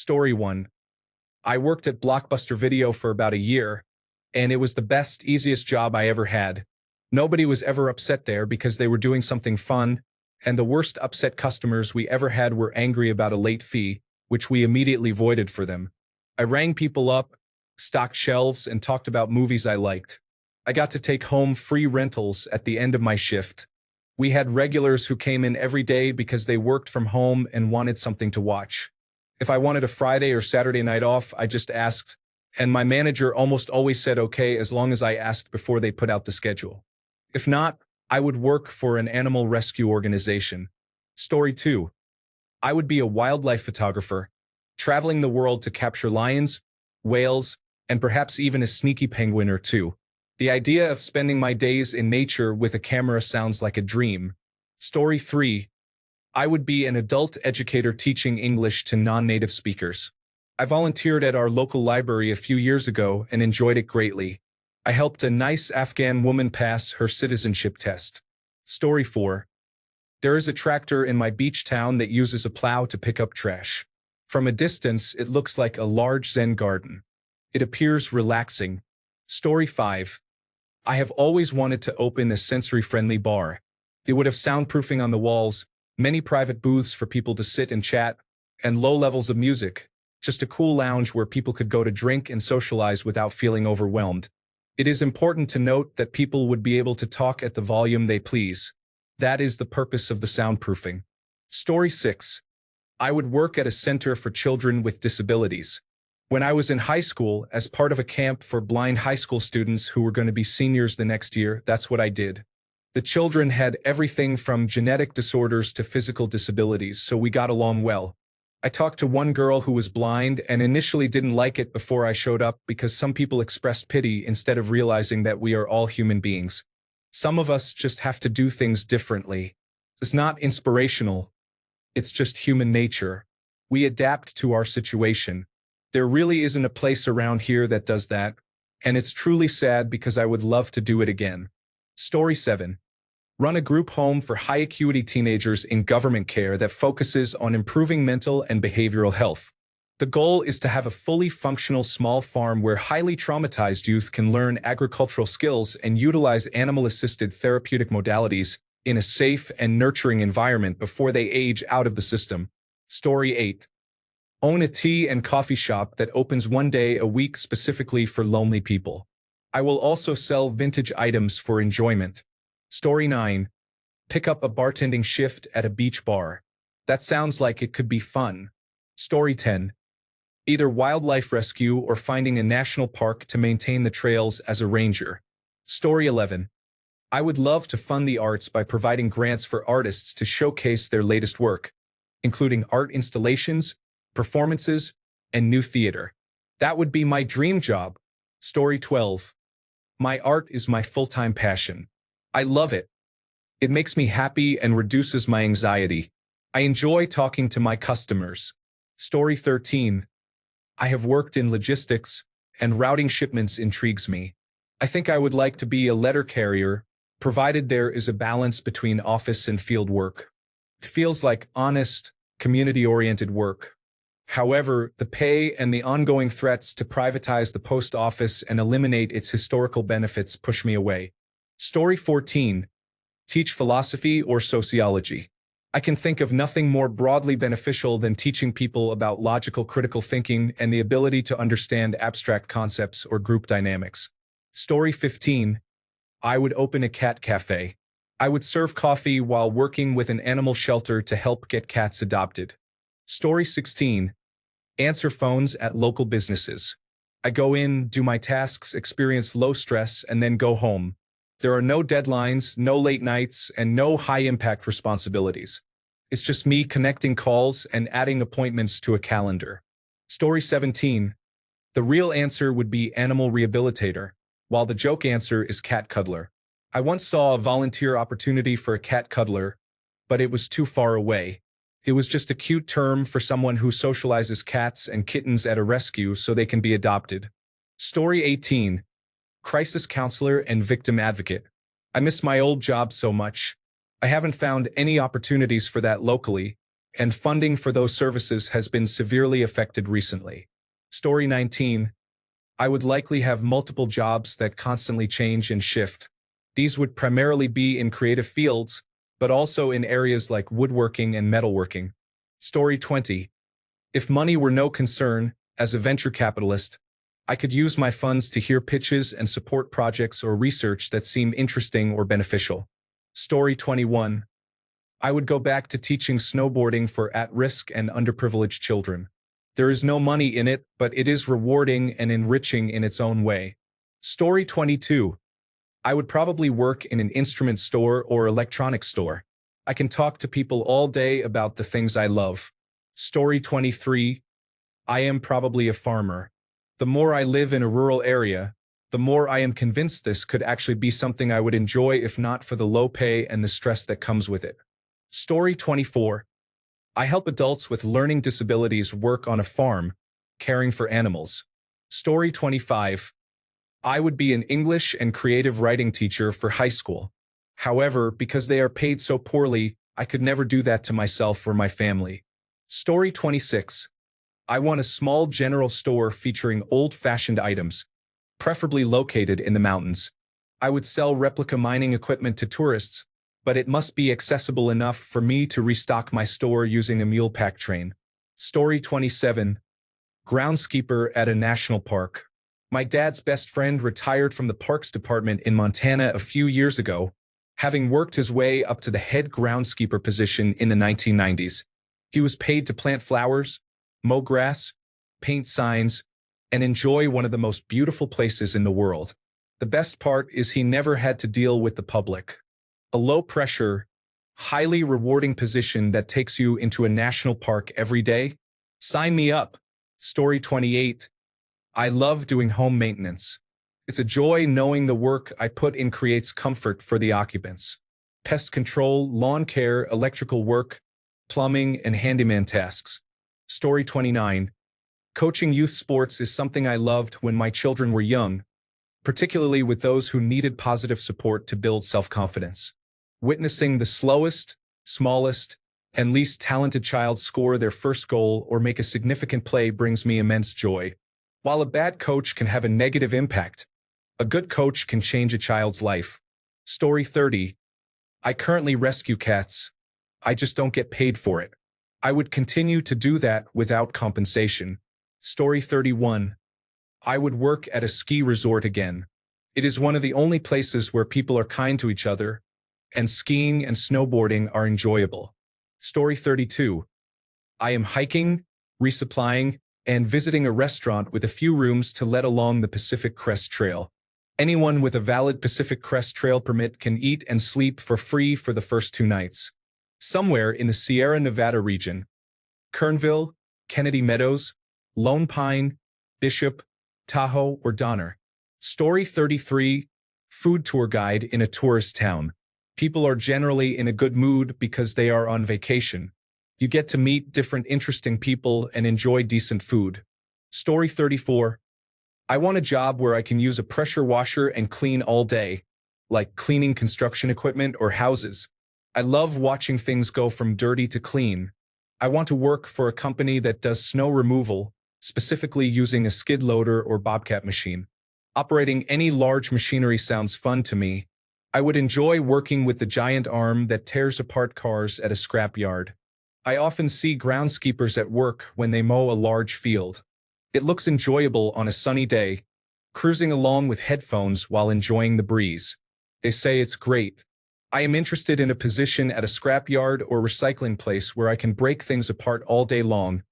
Story 1. I worked at Blockbuster Video for about a year, and it was the best, easiest job I ever had. Nobody was ever upset there because they were doing something fun, and the worst upset customers we ever had were angry about a late fee, which we immediately voided for them. I rang people up, stocked shelves, and talked about movies I liked. I got to take home free rentals at the end of my shift. We had regulars who came in every day because they worked from home and wanted something to watch. If I wanted a Friday or Saturday night off, I just asked, and my manager almost always said okay as long as I asked before they put out the schedule. If not, I would work for an animal rescue organization. Story 2. I would be a wildlife photographer, traveling the world to capture lions, whales, and perhaps even a sneaky penguin or two. The idea of spending my days in nature with a camera sounds like a dream. Story 3. I would be an adult educator teaching English to non-native speakers. I volunteered at our local library a few years ago and enjoyed it greatly. I helped a nice Afghan woman pass her citizenship test. Story 4. There is a tractor in my beach town that uses a plow to pick up trash. From a distance, it looks like a large Zen garden. It appears relaxing. Story 5. I have always wanted to open a sensory-friendly bar. It would have soundproofing on the walls, many private booths for people to sit and chat, and low levels of music. Just a cool lounge where people could go to drink and socialize without feeling overwhelmed. It is important to note that people would be able to talk at the volume they please. That is the purpose of the soundproofing. Story 6. I would work at a center for children with disabilities. When I was in high school, as part of a camp for blind high school students who were going to be seniors the next year, that's what I did. The children had everything from genetic disorders to physical disabilities, so we got along well. I talked to one girl who was blind and initially didn't like it before I showed up because some people expressed pity instead of realizing that we are all human beings. Some of us just have to do things differently. It's not inspirational. It's just human nature. We adapt to our situation. There really isn't a place around here that does that, and it's truly sad because I would love to do it again. Story 7. Run a group home for high-acuity teenagers in government care that focuses on improving mental and behavioral health. The goal is to have a fully functional small farm where highly traumatized youth can learn agricultural skills and utilize animal-assisted therapeutic modalities in a safe and nurturing environment before they age out of the system. Story 8. Own a tea and coffee shop that opens one day a week specifically for lonely people. I will also sell vintage items for enjoyment. Story 9. Pick up a bartending shift at a beach bar. That sounds like it could be fun. Story 10. Either wildlife rescue or finding a national park to maintain the trails as a ranger. Story 11. I would love to fund the arts by providing grants for artists to showcase their latest work, including art installations, performances, and new theater. That would be my dream job. Story 12. My art is my full-time passion. I love it. It makes me happy and reduces my anxiety. I enjoy talking to my customers. Story 13. I have worked in logistics, and routing shipments intrigues me. I think I would like to be a letter carrier, provided there is a balance between office and field work. It feels like honest, community-oriented work. However, the pay and the ongoing threats to privatize the post office and eliminate its historical benefits push me away. Story 14. Teach philosophy or sociology. I can think of nothing more broadly beneficial than teaching people about logical critical thinking and the ability to understand abstract concepts or group dynamics. Story 15. I would open a cat cafe. I would serve coffee while working with an animal shelter to help get cats adopted. Story 16. Answer phones at local businesses. I go in, do my tasks, experience low stress, and then go home. There are no deadlines, no late nights, and no high-impact responsibilities. It's just me connecting calls and adding appointments to a calendar. Story 17. The real answer would be animal rehabilitator, while the joke answer is cat cuddler. I once saw a volunteer opportunity for a cat cuddler, but it was too far away. It was just a cute term for someone who socializes cats and kittens at a rescue so they can be adopted. Story 18. Crisis counselor and victim advocate. I miss my old job so much. I haven't found any opportunities for that locally, and funding for those services has been severely affected recently. Story 19. I would likely have multiple jobs that constantly change and shift. These would primarily be in creative fields, but also in areas like woodworking and metalworking. Story 20. If money were no concern, as a venture capitalist, I could use my funds to hear pitches and support projects or research that seem interesting or beneficial. Story 21. I would go back to teaching snowboarding for at-risk and underprivileged children. There is no money in it, but it is rewarding and enriching in its own way. Story 22. I would probably work in an instrument store or electronics store. I can talk to people all day about the things I love. Story 23. I am probably a farmer. The more I live in a rural area, the more I am convinced this could actually be something I would enjoy if not for the low pay and the stress that comes with it. Story 24. I help adults with learning disabilities work on a farm, caring for animals. Story 25. I would be an English and creative writing teacher for high school. However, because they are paid so poorly, I could never do that to myself or my family. Story 26. I want a small general store featuring old-fashioned items, preferably located in the mountains. I would sell replica mining equipment to tourists, but it must be accessible enough for me to restock my store using a mule pack train. Story 27. Groundskeeper at a national park. My dad's best friend retired from the parks department in Montana a few years ago, having worked his way up to the head groundskeeper position in the 1990s. He was paid to plant flowers, mow grass, paint signs, and enjoy one of the most beautiful places in the world. The best part is he never had to deal with the public. A low-pressure, highly rewarding position that takes you into a national park every day? Sign me up. Story 28. I love doing home maintenance. It's a joy knowing the work I put in creates comfort for the occupants. Pest control, lawn care, electrical work, plumbing, and handyman tasks. Story 29. Coaching youth sports is something I loved when my children were young, particularly with those who needed positive support to build self-confidence. Witnessing the slowest, smallest, and least talented child score their first goal or make a significant play brings me immense joy. While a bad coach can have a negative impact, a good coach can change a child's life. Story 30. I currently rescue cats. I just don't get paid for it. I would continue to do that without compensation. Story 31. I would work at a ski resort again. It is one of the only places where people are kind to each other, and skiing and snowboarding are enjoyable. Story 32. I am hiking, resupplying, and visiting a restaurant with a few rooms to let along the Pacific Crest Trail. Anyone with a valid Pacific Crest Trail permit can eat and sleep for free for the first 2 nights. Somewhere in the Sierra Nevada region. Kernville, Kennedy Meadows, Lone Pine, Bishop, Tahoe, or Donner. Story 33. Food tour guide in a tourist town. People are generally in a good mood because they are on vacation. You get to meet different interesting people and enjoy decent food. Story 34. I want a job where I can use a pressure washer and clean all day, like cleaning construction equipment or houses. I love watching things go from dirty to clean. I want to work for a company that does snow removal, specifically using a skid loader or bobcat machine. Operating any large machinery sounds fun to me. I would enjoy working with the giant arm that tears apart cars at a scrapyard. I often see groundskeepers at work when they mow a large field. It looks enjoyable on a sunny day, cruising along with headphones while enjoying the breeze. They say it's great. I am interested in a position at a scrapyard or recycling place where I can break things apart all day long,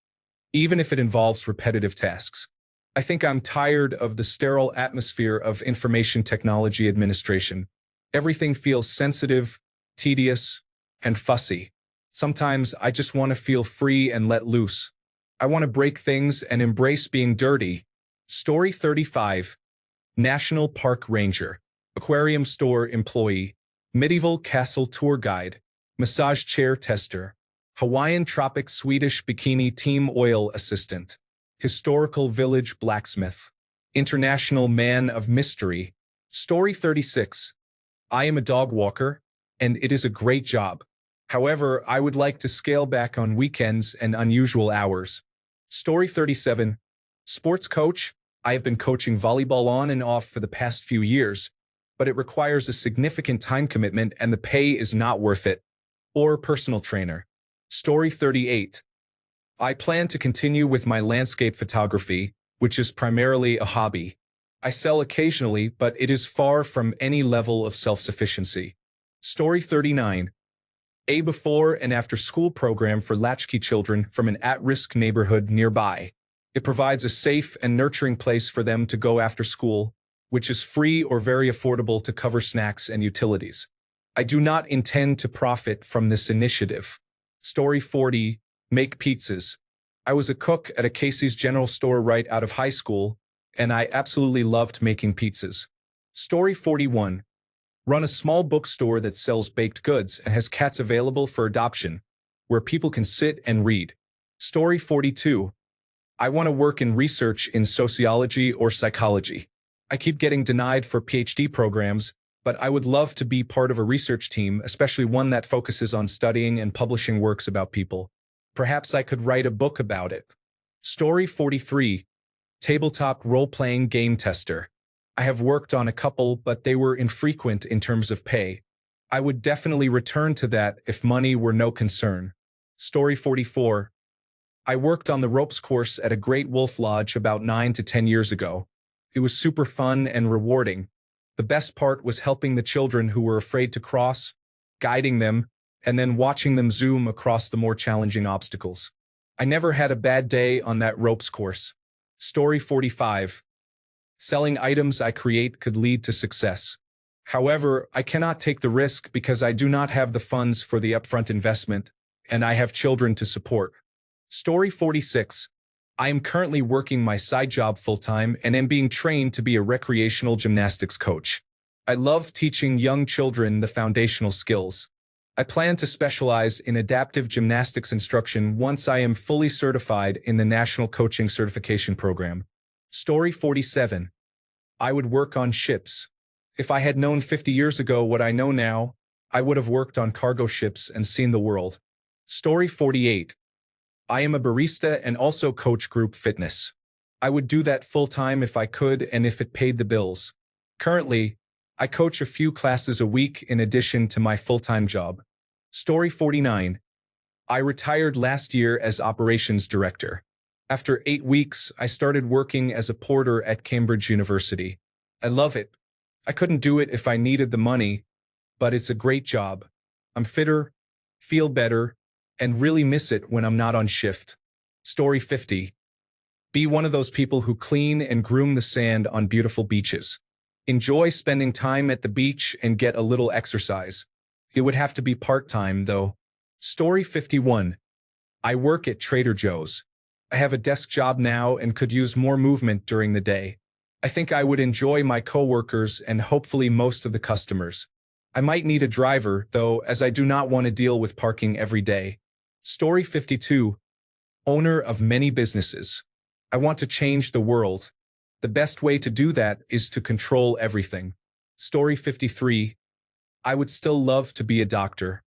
even if it involves repetitive tasks. I think I'm tired of the sterile atmosphere of information technology administration. Everything feels sensitive, tedious, and fussy. Sometimes I just want to feel free and let loose. I want to break things and embrace being dirty. Story 35. National Park Ranger, Aquarium Store Employee, Medieval Castle Tour Guide, Massage Chair Tester, Hawaiian Tropic Swedish Bikini Team Oil Assistant, Historical Village Blacksmith, International Man of Mystery. Story 36. I am a dog walker, and it is a great job. However, I would like to scale back on weekends and unusual hours. Story 37. Sports coach. I have been coaching volleyball on and off for the past few years, but it requires a significant time commitment and the pay is not worth it. Or personal trainer. Story 38. I plan to continue with my landscape photography, which is primarily a hobby. I sell occasionally, but it is far from any level of self-sufficiency. Story 39. A before and after school program for latchkey children from an at-risk neighborhood nearby. It provides a safe and nurturing place for them to go after school, which is free or very affordable to cover snacks and utilities. I do not intend to profit from this initiative. Story 40. Make pizzas. I was a cook at a Casey's General Store right out of high school, and I absolutely loved making pizzas. Story 41. Run a small bookstore that sells baked goods and has cats available for adoption, where people can sit and read. Story 42. I want to work in research in sociology or psychology. I keep getting denied for PhD programs, but I would love to be part of a research team, especially one that focuses on studying and publishing works about people. Perhaps I could write a book about it. Story 43. Tabletop role-playing game tester. I have worked on a couple, but they were infrequent in terms of pay. I would definitely return to that if money were no concern. Story 44. I worked on the ropes course at a Great Wolf Lodge about 9 to 10 years ago. It was super fun and rewarding. The best part was helping the children who were afraid to cross, guiding them, and then watching them zoom across the more challenging obstacles. I never had a bad day on that ropes course. Story 45. Selling items I create could lead to success. However, I cannot take the risk because I do not have the funds for the upfront investment, and I have children to support. Story 46. I am currently working my side job full-time and am being trained to be a recreational gymnastics coach. I love teaching young children the foundational skills. I plan to specialize in adaptive gymnastics instruction once I am fully certified in the National Coaching Certification Program. Story 47. I would work on ships. If I had known 50 years ago what I know now, I would have worked on cargo ships and seen the world. Story 48. I am a barista and also coach group fitness. I would do that full-time if I could and if it paid the bills. Currently, I coach a few classes a week in addition to my full-time job. Story 49. I retired last year as operations director. After 8 weeks, I started working as a porter at Cambridge University. I love it. I couldn't do it if I needed the money, but it's a great job. I'm fitter, feel better, and really miss it when I'm not on shift. Story 50. Be one of those people who clean and groom the sand on beautiful beaches. Enjoy spending time at the beach and get a little exercise. It would have to be part-time, though. Story 51. I work at Trader Joe's. I have a desk job now and could use more movement during the day. I think I would enjoy my coworkers and hopefully most of the customers. I might need a driver, though, as I do not want to deal with parking every day. Story 52. Owner of many businesses. I want to change the world. The best way to do that is to control everything. Story 53. I would still love to be a doctor.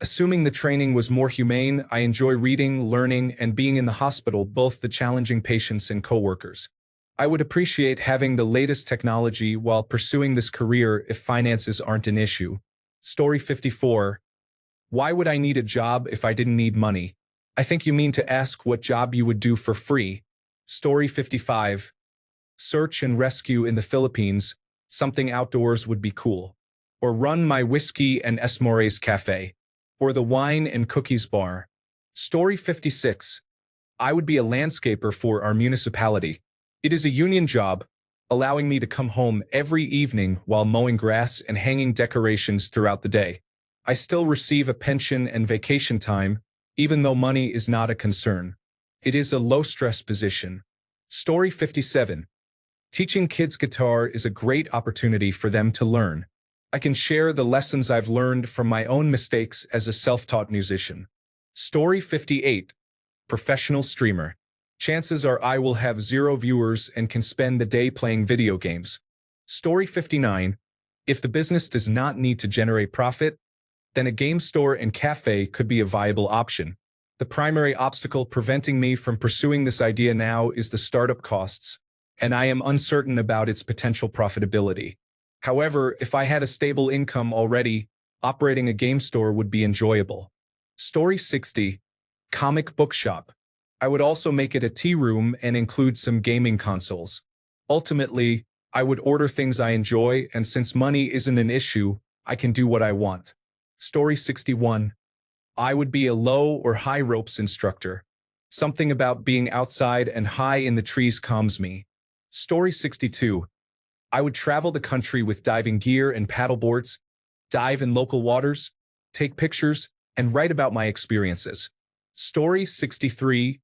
Assuming the training was more humane, I enjoy reading, learning, and being in the hospital, both the challenging patients and coworkers. I would appreciate having the latest technology while pursuing this career if finances aren't an issue. Story 54. Why would I need a job if I didn't need money? I think you mean to ask what job you would do for free. Story 55. Search and rescue in the Philippines. Something outdoors would be cool. Or run my whiskey and Esmores cafe. Or the wine and cookies bar. Story 56. I would be a landscaper for our municipality. It is a union job, allowing me to come home every evening while mowing grass and hanging decorations throughout the day. I still receive a pension and vacation time, even though money is not a concern. It is a low-stress position. Story 57. Teaching kids guitar is a great opportunity for them to learn. I can share the lessons I've learned from my own mistakes as a self-taught musician. Story 58. Professional streamer. Chances are I will have 0 viewers and can spend the day playing video games. Story 59. If the business does not need to generate profit, then a game store and cafe could be a viable option. The primary obstacle preventing me from pursuing this idea now is the startup costs, and I am uncertain about its potential profitability. However, if I had a stable income already, operating a game store would be enjoyable. Story 60. Comic book shop. I would also make it a tea room and include some gaming consoles. Ultimately, I would order things I enjoy, and since money isn't an issue, I can do what I want. Story 61. I would be a low or high ropes instructor. Something about being outside and high in the trees calms me. Story 62. I would travel the country with diving gear and paddleboards, dive in local waters, take pictures, and write about my experiences. Story 63.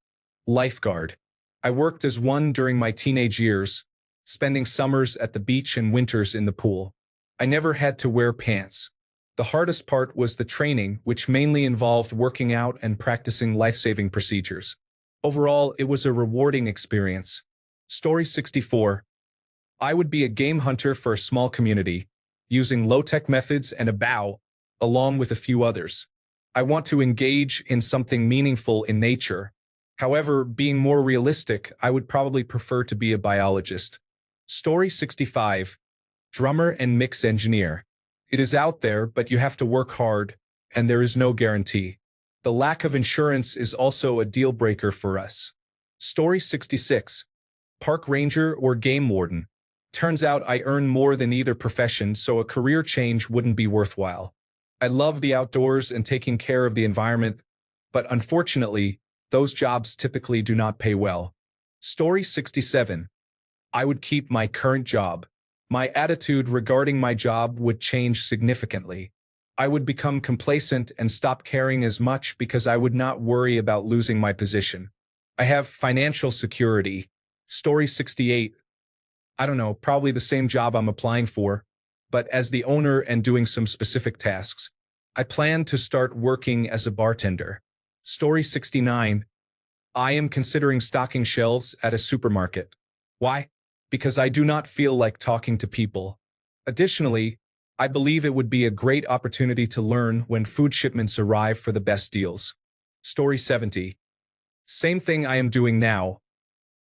Lifeguard. I worked as one during my teenage years, spending summers at the beach and winters in the pool. I never had to wear pants. The hardest part was the training, which mainly involved working out and practicing life-saving procedures. Overall, it was a rewarding experience. Story 64. I would be a game hunter for a small community, using low-tech methods and a bow, along with a few others. I want to engage in something meaningful in nature. However, being more realistic, I would probably prefer to be a biologist. Story 65. Drummer and mix engineer. It is out there, but you have to work hard, and there is no guarantee. The lack of insurance is also a deal breaker for us. Story 66. Park ranger or game warden. Turns out I earn more than either profession, so a career change wouldn't be worthwhile. I love the outdoors and taking care of the environment, but unfortunately, those jobs typically do not pay well. Story 67. I would keep my current job. My attitude regarding my job would change significantly. I would become complacent and stop caring as much because I would not worry about losing my position. I have financial security. Story 68. I don't know, probably the same job I'm applying for, but as the owner and doing some specific tasks. I plan to start working as a bartender. Story 69. I am considering stocking shelves at a supermarket. Why? Because I do not feel like talking to people. Additionally, I believe it would be a great opportunity to learn when food shipments arrive for the best deals. Story 70. Same thing I am doing now.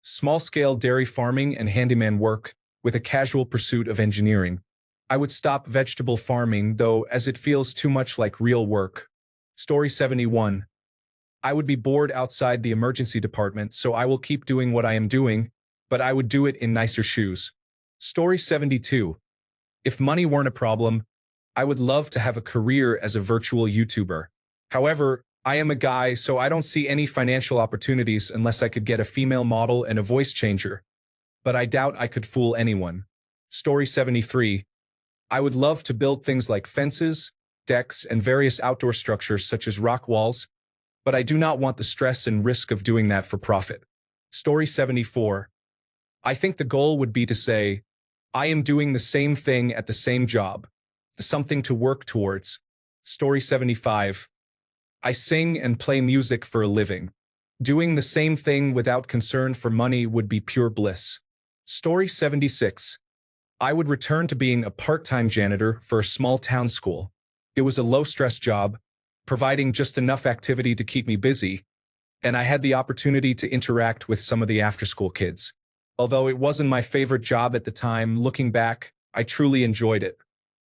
Small-scale dairy farming and handyman work with a casual pursuit of engineering. I would stop vegetable farming, though, as it feels too much like real work. Story 71. I would be bored outside the emergency department, so I will keep doing what I am doing, but I would do it in nicer shoes. Story 72. If money weren't a problem, I would love to have a career as a virtual YouTuber. However, I am a guy, so I don't see any financial opportunities unless I could get a female model and a voice changer. But I doubt I could fool anyone. Story 73. I would love to build things like fences, decks, and various outdoor structures such as rock walls, but I do not want the stress and risk of doing that for profit. Story 74. I think the goal would be to say, I am doing the same thing at the same job. Something to work towards. Story 75. I sing and play music for a living. Doing the same thing without concern for money would be pure bliss. Story 76. I would return to being a part-time janitor for a small town school. It was a low-stress job, providing just enough activity to keep me busy, and I had the opportunity to interact with some of the after-school kids. Although it wasn't my favorite job at the time, looking back, I truly enjoyed it.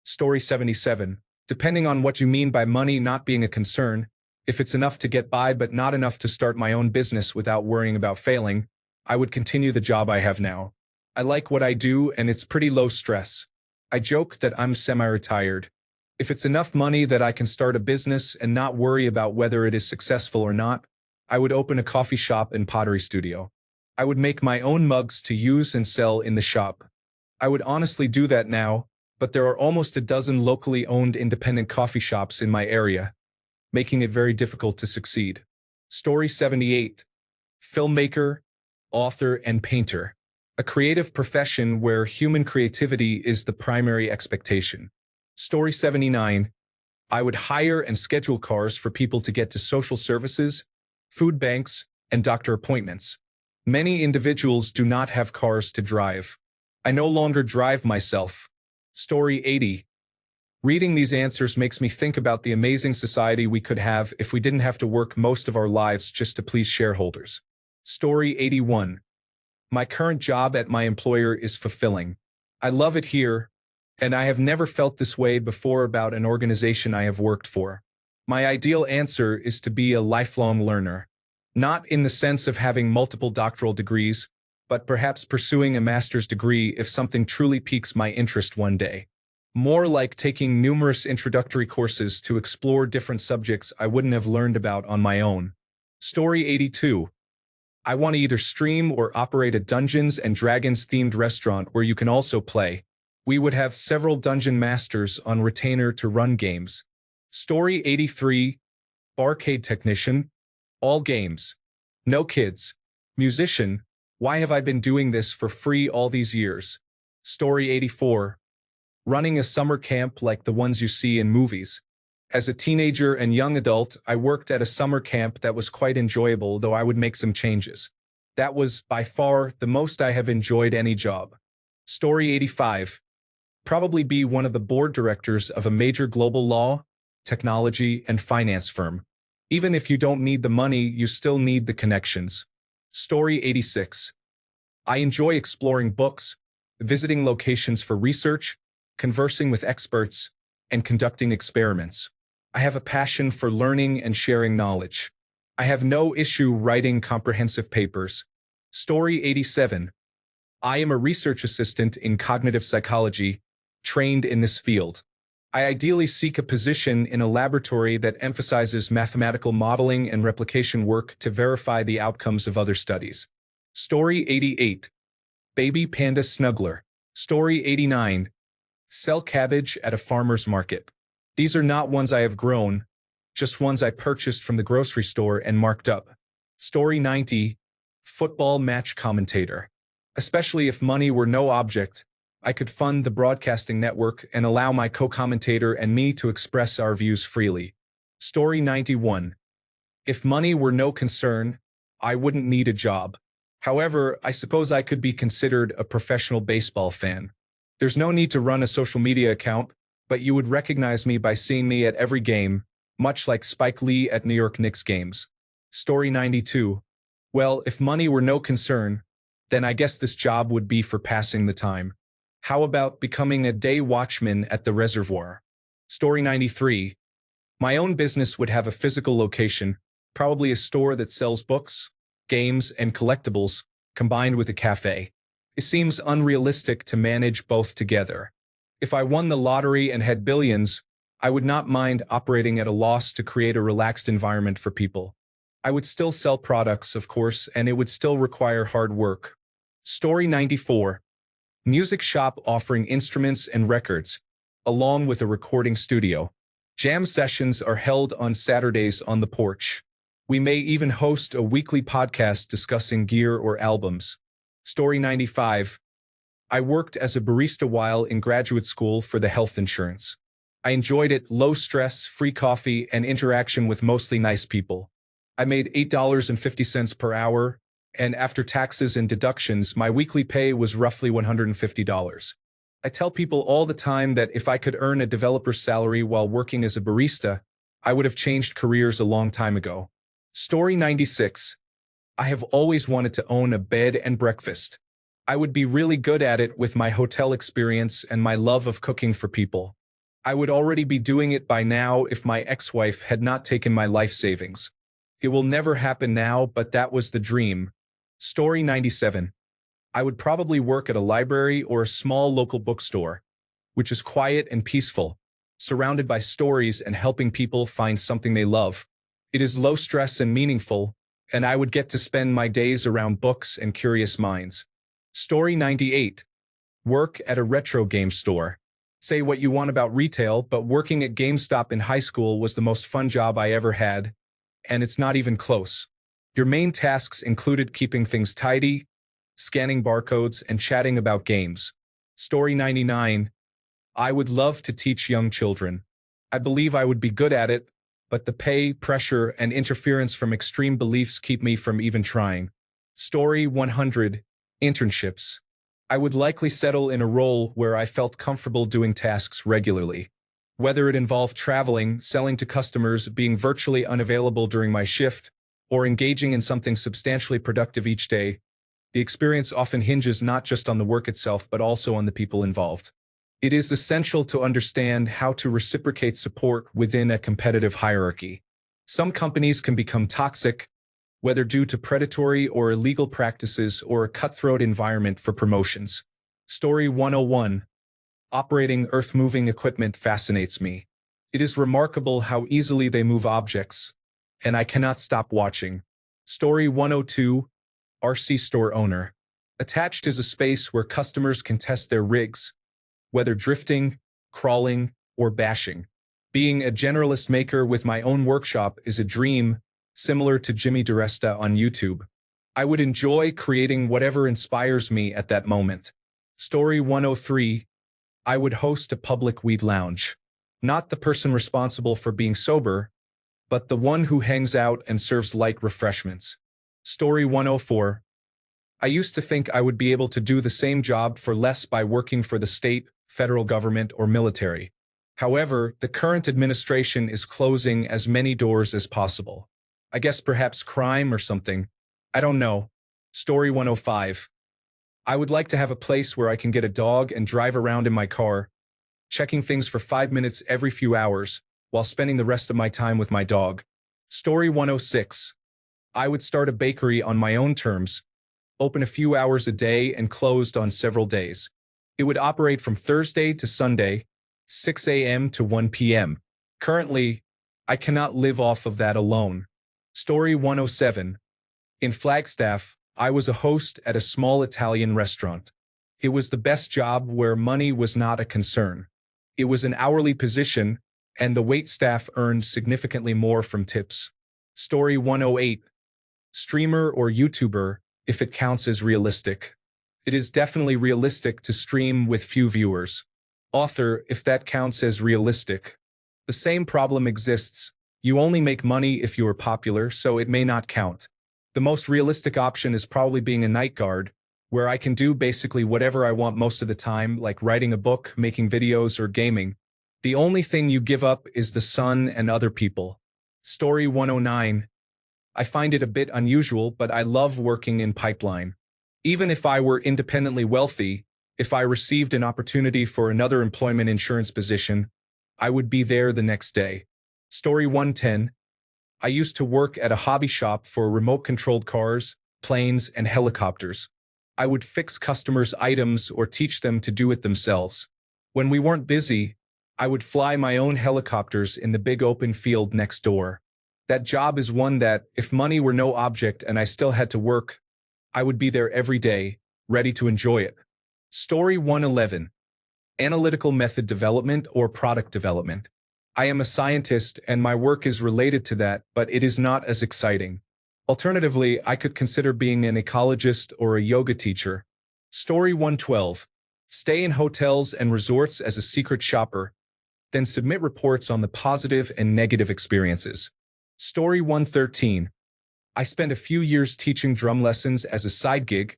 Story 77. Depending on what you mean by money not being a concern, if it's enough to get by but not enough to start my own business without worrying about failing, I would continue the job I have now. I like what I do and it's pretty low stress. I joke that I'm semi-retired. If it's enough money that I can start a business and not worry about whether it is successful or not, I would open a coffee shop and pottery studio. I would make my own mugs to use and sell in the shop. I would honestly do that now, but there are almost a dozen locally owned independent coffee shops in my area, making it very difficult to succeed. Story 78. Filmmaker, author, and painter. A creative profession where human creativity is the primary expectation. Story 79. I would hire and schedule cars for people to get to social services, food banks, and doctor appointments. Many individuals do not have cars to drive. I no longer drive myself. Story 80. Reading these answers makes me think about the amazing society we could have if we didn't have to work most of our lives just to please shareholders. Story 81. My current job at my employer is fulfilling. I love it here, and I have never felt this way before about an organization I have worked for. My ideal answer is to be a lifelong learner. Not in the sense of having multiple doctoral degrees, but perhaps pursuing a master's degree if something truly piques my interest one day. More like taking numerous introductory courses to explore different subjects I wouldn't have learned about on my own. Story 82. I want to either stream or operate a Dungeons and Dragons themed restaurant where you can also play. We would have several dungeon masters on retainer to run games. Story 83. Barcade technician. All games. No kids. Musician. Why have I been doing this for free all these years? Story 84. Running a summer camp like the ones you see in movies. As a teenager and young adult, I worked at a summer camp that was quite enjoyable, though I would make some changes. That was, by far, the most I have enjoyed any job. Story 85. Probably be one of the board directors of a major global law, technology, and finance firm. Even if you don't need the money, you still need the connections. Story 86. I enjoy exploring books, visiting locations for research, conversing with experts, and conducting experiments. I have a passion for learning and sharing knowledge. I have no issue writing comprehensive papers. Story 87. I am a research assistant in cognitive psychology, trained in this field. I ideally seek a position in a laboratory that emphasizes mathematical modeling and replication work to verify the outcomes of other studies. Story 88. Baby panda snuggler. Story 89. Sell cabbage at a farmer's market. These are not ones I have grown, just ones I purchased from the grocery store and marked up. Story 90. Football match commentator. Especially if money were no object, I could fund the broadcasting network and allow my co-commentator and me to express our views freely. Story 91. If money were no concern, I wouldn't need a job. However, I suppose I could be considered a professional baseball fan. There's no need to run a social media account, but you would recognize me by seeing me at every game, much like Spike Lee at New York Knicks games. Story 92. Well, if money were no concern, then I guess this job would be for passing the time. How about becoming a day watchman at the reservoir? Story 93. My own business would have a physical location, probably a store that sells books, games, and collectibles, combined with a cafe. It seems unrealistic to manage both together. If I won the lottery and had billions, I would not mind operating at a loss to create a relaxed environment for people. I would still sell products, of course, and it would still require hard work. Story 94. Music shop offering instruments and records, along with a recording studio. Jam sessions are held on Saturdays on the porch. We may even host a weekly podcast discussing gear or albums. Story 95. I worked as a barista while in graduate school for the health insurance. I enjoyed it, low stress, free coffee, and interaction with mostly nice people. I made $8.50 per hour, and after taxes and deductions, my weekly pay was roughly $150. I tell people all the time that if I could earn a developer's salary while working as a barista, I would have changed careers a long time ago. Story 96. I have always wanted to own a bed and breakfast. I would be really good at it with my hotel experience and my love of cooking for people. I would already be doing it by now if my ex-wife had not taken my life savings. It will never happen now, but that was the dream. Story 97. I would probably work at a library or a small local bookstore, which is quiet and peaceful, surrounded by stories and helping people find something they love. It is low stress and meaningful, and I would get to spend my days around books and curious minds. Story 98. Work at a retro game store. Say what you want about retail, but working at GameStop in high school was the most fun job I ever had, and it's not even close. Your main tasks included keeping things tidy, scanning barcodes, and chatting about games. Story 99. I would love to teach young children. I believe I would be good at it, but the pay, pressure, and interference from extreme beliefs keep me from even trying. Story 100. Internships. I would likely settle in a role where I felt comfortable doing tasks regularly. Whether it involved traveling, selling to customers, being virtually unavailable during my shift, or engaging in something substantially productive each day, the experience often hinges not just on the work itself but also on the people involved. It is essential to understand how to reciprocate support within a competitive hierarchy. Some companies can become toxic, whether due to predatory or illegal practices or a cutthroat environment for promotions. Story 101. Operating earth-moving equipment fascinates me. It is remarkable how easily they move objects, and I cannot stop watching. Story 102. RC store owner. Attached is a space where customers can test their rigs, whether drifting, crawling, or bashing. Being a generalist maker with my own workshop is a dream, similar to Jimmy DiResta on YouTube. I would enjoy creating whatever inspires me at that moment. Story 103. I would host a public weed lounge. Not the person responsible for being sober, but the one who hangs out and serves light refreshments. Story 104. I used to think I would be able to do the same job for less by working for the state, federal government, or military. However, the current administration is closing as many doors as possible. I guess perhaps crime or something. I don't know. Story 105. I would like to have a place where I can get a dog and drive around in my car, checking things for 5 minutes every few hours, while spending the rest of my time with my dog. Story 106. I would start a bakery on my own terms, open a few hours a day and closed on several days. It would operate from Thursday to Sunday, 6 a.m. to 1 p.m. Currently, I cannot live off of that alone. Story 107. In Flagstaff, I was a host at a small Italian restaurant. It was the best job where money was not a concern. It was an hourly position, and the waitstaff earned significantly more from tips. Story 108. Streamer or YouTuber, if it counts as realistic. It is definitely realistic to stream with few viewers. Author, if that counts as realistic. The same problem exists. You only make money if you are popular, so it may not count. The most realistic option is probably being a night guard, where I can do basically whatever I want most of the time, like writing a book, making videos, or gaming. The only thing you give up is the sun and other people. Story 109. I find it a bit unusual, but I love working in pipeline. Even if I were independently wealthy, if I received an opportunity for another employment insurance position, I would be there the next day. Story 110. I used to work at a hobby shop for remote-controlled cars, planes, and helicopters. I would fix customers' items or teach them to do it themselves. When we weren't busy, I would fly my own helicopters in the big open field next door. That job is one that, if money were no object and I still had to work, I would be there every day, ready to enjoy it. Story 111. Analytical method development or product development. I am a scientist and my work is related to that, but it is not as exciting. Alternatively, I could consider being an ecologist or a yoga teacher. Story 112. Stay in hotels and resorts as a secret shopper, then submit reports on the positive and negative experiences. Story 113. I spent a few years teaching drum lessons as a side gig,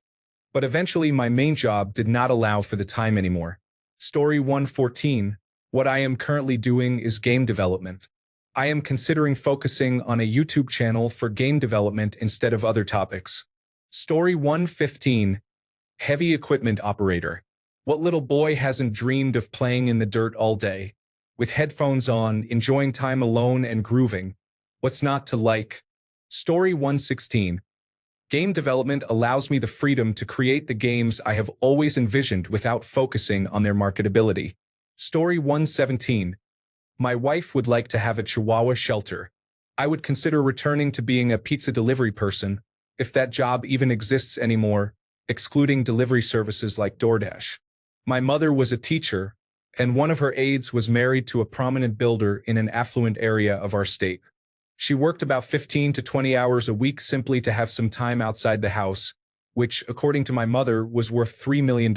but eventually my main job did not allow for the time anymore. Story 114. What I am currently doing is game development. I am considering focusing on a YouTube channel for game development instead of other topics. Story 115. Heavy equipment operator. What little boy hasn't dreamed of playing in the dirt all day, with headphones on, enjoying time alone and grooving? What's not to like? Story 116. Game development allows me the freedom to create the games I have always envisioned without focusing on their marketability. Story 117. My wife would like to have a Chihuahua shelter. I would consider returning to being a pizza delivery person, if that job even exists anymore, excluding delivery services like DoorDash. My mother was a teacher, and one of her aides was married to a prominent builder in an affluent area of our state. She worked about 15 to 20 hours a week simply to have some time outside the house, which, according to my mother, was worth $3 million.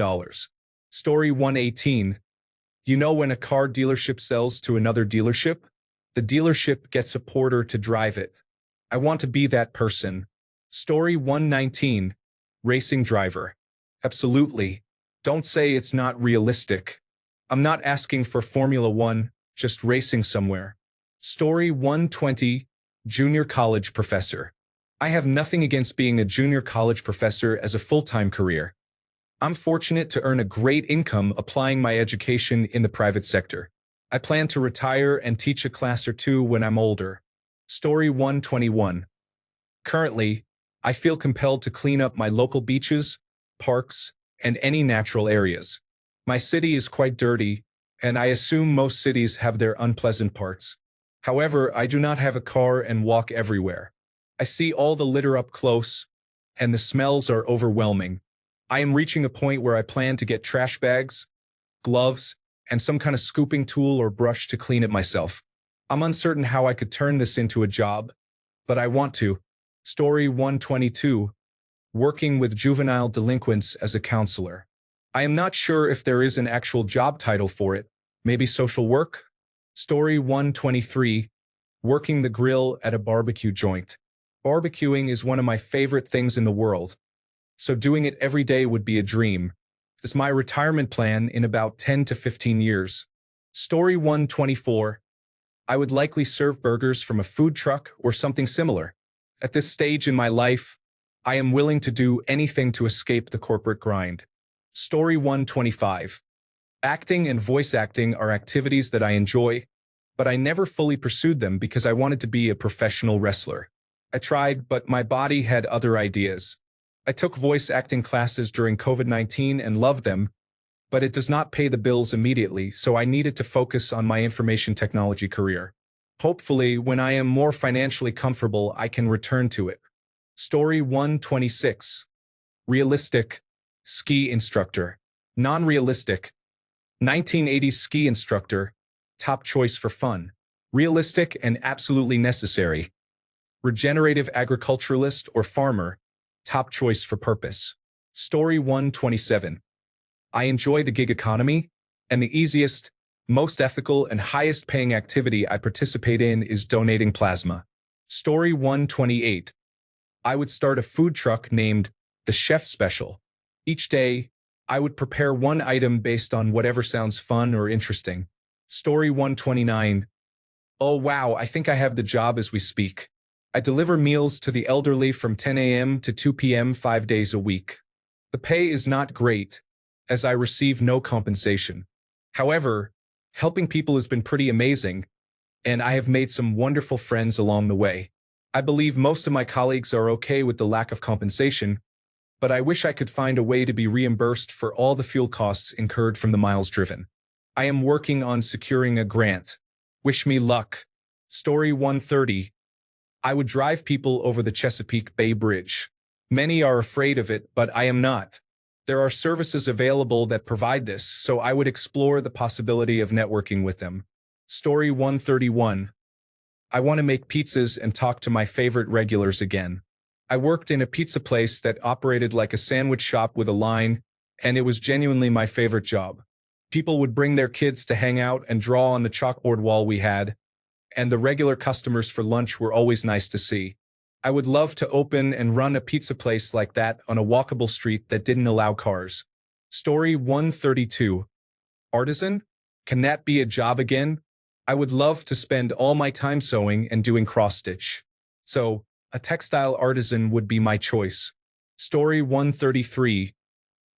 Story 118. You know when a car dealership sells to another dealership? The dealership gets a porter to drive it. I want to be that person. Story 119. Racing driver. Absolutely. Don't say it's not realistic. I'm not asking for Formula One, just racing somewhere. Story 120, Junior College Professor. I have nothing against being a junior college professor as a full-time career. I'm fortunate to earn a great income applying my education in the private sector. I plan to retire and teach a class or two when I'm older. Story 121. Currently, I feel compelled to clean up my local beaches, parks, and any natural areas. My city is quite dirty, and I assume most cities have their unpleasant parts. However, I do not have a car and walk everywhere. I see all the litter up close, and the smells are overwhelming. I am reaching a point where I plan to get trash bags, gloves, and some kind of scooping tool or brush to clean it myself. I'm uncertain how I could turn this into a job, but I want to. Story 122. Working with juvenile delinquents as a counselor. I am not sure if there is an actual job title for it. Maybe social work? Story 123. Working the grill at a barbecue joint. Barbecuing is one of my favorite things in the world, so doing it every day would be a dream. It's my retirement plan in about 10 to 15 years. Story 124. I would likely serve burgers from a food truck or something similar. At this stage in my life, I am willing to do anything to escape the corporate grind. Story 125. Acting and voice acting are activities that I enjoy, but I never fully pursued them because I wanted to be a professional wrestler. I tried, but my body had other ideas. I took voice acting classes during COVID-19 and loved them, but it does not pay the bills immediately, so I needed to focus on my information technology career. Hopefully, when I am more financially comfortable, I can return to it. Story 126. Realistic. Ski instructor. Non-realistic. 1980s ski instructor. Top choice for fun. Realistic and absolutely necessary. Regenerative agriculturalist or farmer. Top choice for purpose. Story 127. I enjoy the gig economy, and the easiest, most ethical, and highest paying activity I participate in is donating plasma. Story 128. I would start a food truck named the Chef Special. Each day, I would prepare one item based on whatever sounds fun or interesting. Story 129. Oh wow, I think I have the job as we speak. I deliver meals to the elderly from 10 a.m. to 2 p.m. 5 days a week. The pay is not great, as I receive no compensation. However, helping people has been pretty amazing, and I have made some wonderful friends along the way. I believe most of my colleagues are okay with the lack of compensation, but I wish I could find a way to be reimbursed for all the fuel costs incurred from the miles driven. I am working on securing a grant. Wish me luck. Story 130. I would drive people over the Chesapeake Bay Bridge. Many are afraid of it, but I am not. There are services available that provide this, so I would explore the possibility of networking with them. Story 131. I want to make pizzas and talk to my favorite regulars again. I worked in a pizza place that operated like a sandwich shop with a line, and it was genuinely my favorite job. People would bring their kids to hang out and draw on the chalkboard wall we had, and the regular customers for lunch were always nice to see. I would love to open and run a pizza place like that on a walkable street that didn't allow cars. Story 132. Artisan? Can that be a job again? I would love to spend all my time sewing and doing cross-stitch. So, a textile artisan would be my choice. Story 133.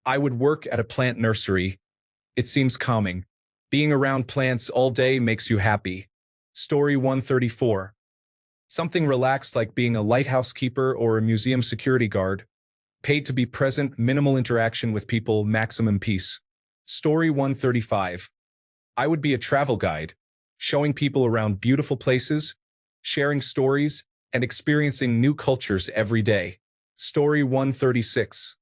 I would work at a plant nursery. It seems calming. Being around plants all day makes you happy. Story 134. Something relaxed like being a lighthouse keeper or a museum security guard. Paid to be present, minimal interaction with people, maximum peace. Story 135. I would be a travel guide, showing people around beautiful places, sharing stories, and experiencing new cultures every day. Story 136.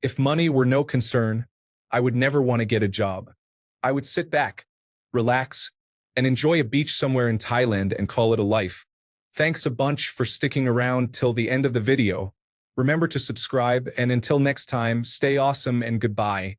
If money were no concern, I would never want to get a job. I would sit back, relax, and enjoy a beach somewhere in Thailand and call it a life. Thanks a bunch for sticking around till the end of the video. Remember to subscribe, and until next time, stay awesome and goodbye.